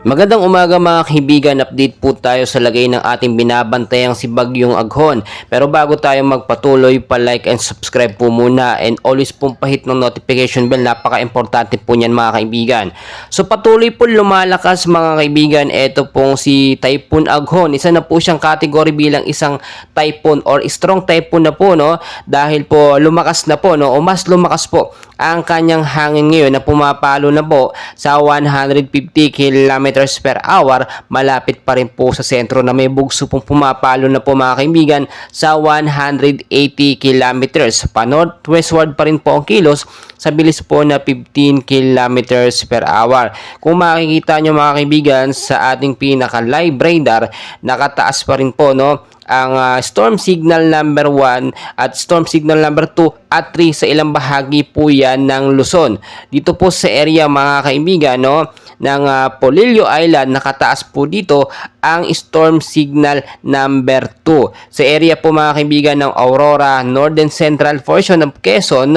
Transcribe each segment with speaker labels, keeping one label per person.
Speaker 1: Magandang umaga mga kaibigan, update po tayo sa lagay ng ating binabantayang si Bagyong Aghon. Pero bago tayo magpatuloy, pa-like and subscribe po muna and always pong pahit ng notification bell, napaka-importante po niyan mga kaibigan. So patuloy po lumalakas mga kaibigan, ito pong si Typhoon Aghon. Isa na po siyang category bilang isang typhoon or strong typhoon na po, no? Dahil po lumakas na po, no? O mas lumakas po ang kanyang hangin ngayon na pumapalo na po sa 150 kilometers per hour. Malapit pa rin po sa sentro na may bugso pong pumapalo na po mga kaibigan sa 180 kilometers. Pa northwestward pa rin po ang kilos sa bilis po na 15 kilometers per hour. Kung makikita nyo mga kaibigan sa ating pinaka live radar, nakataas pa rin po, no, ang storm signal number 1 at storm signal number 2 at 3 sa ilang bahagi po yan ng Luzon. Dito po sa area mga kaibigan, no, ng Polillo Island, nakataas po dito ang storm signal number 2. Sa area po mga kaibigan ng Aurora, Northern Central portion ng Quezon,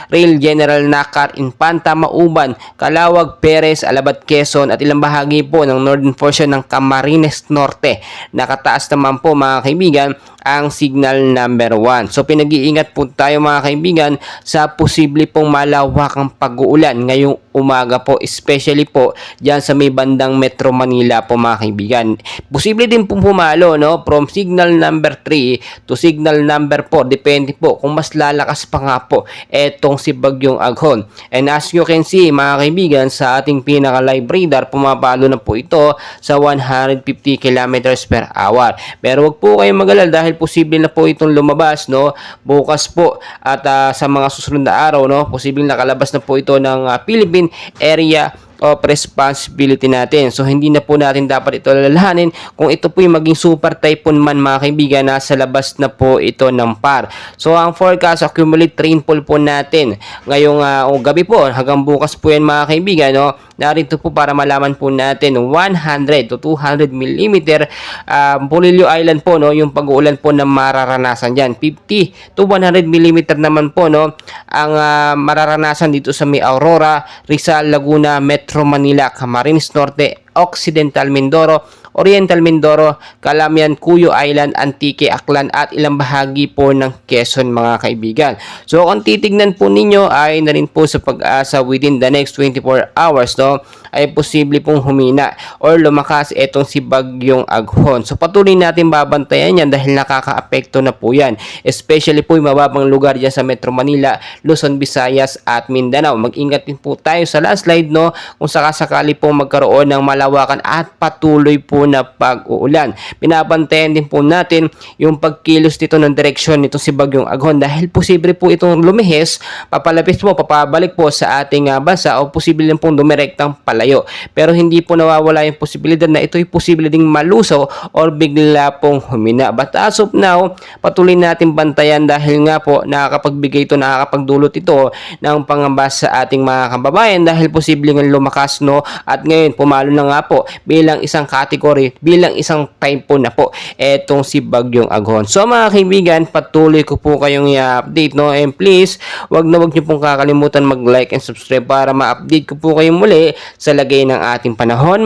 Speaker 1: Rail General Nakar, Infanta, Mauban, Calawag, Perez, Alabat, Quezon at ilang bahagi po ng northern portion ng Camarines Norte. Nakataas naman po mga kaibigan ang signal number 1. So pinag-iingat po tayo mga kaibigan sa posible pong malawakang pag-uulan ngayong umaga po, especially po dyan sa may bandang Metro Manila po mga kaibigan. Posible din pong pumalo, no, from signal number 3 to signal number 4, depende po kung mas lalakas pa nga po etong si Bagyong Aghon. And as you can see mga kaibigan, sa ating pinaka live radar, pumapalo na po ito sa 150 kilometers per hour. Pero wag po kayong mag-alala dahil posible na po itong lumabas, no, bukas po at sa mga susunod na araw, no, posibleng nakalabas na po ito ng Philippine Area of responsibility natin. So hindi na po natin dapat ito alalahanin kung ito po yung maging super typhoon man mga kaibigan, nasa labas na po ito ng PAR. So ang forecast accumulate rainfall po natin ngayong gabi po hanggang bukas po yan mga kaibigan, no. Narito po para malaman po natin 100 to 200 mm Polillo Island po, no, yung pag-uulan po na mararanasan diyan. 50 to 100 mm naman po, no, ang mararanasan dito sa may Aurora, Rizal, Laguna, Metro Manila, Camarines Norte, Occidental Mindoro, Oriental Mindoro, Calamian, Cuyo Island, Antique, Aklan at ilang bahagi po ng Quezon mga kaibigan. So kung titignan po ninyo ay na rin po sa pag-asa within the next 24 hours, no, ay posible pong humina or lumakas itong si Bagyong Aghon. So patuloy natin babantayan yan dahil nakaka-apekto na po yan. Especially po yung mababang lugar dyan sa Metro Manila, Luzon, Visayas at Mindanao. Mag-ingat din po tayo sa landslide, no, kung sakasakali po magkaroon ng malawakan at patuloy po na pag-uulan. Pinabantayan din po natin yung pagkilos nito ng direksyon nito si Bagyong Aghon dahil posible po itong lumihis, papalapit po, papabalik po sa ating bansa o posible din pong dumirektang palayo. Pero hindi po nawawala yung posibilidad na ito'y posible ding malusaw or bigla pong humina. But as of now, patuloy natin bantayan dahil nga po nakakapagbigay ito, nakakapagdulot ito ng pangamba sa ating mga kababayan dahil posible nga lumakas, no, at ngayon pumalo na nga po bilang isang category, bilang isang typhoon na po etong si Bagyong Aghon. So mga kaibigan, patuloy ko po kayong i-update, no, and please wag niyo pong kakalimutan mag-like and subscribe para ma-update ko po kayo muli sa lagay ng ating panahon.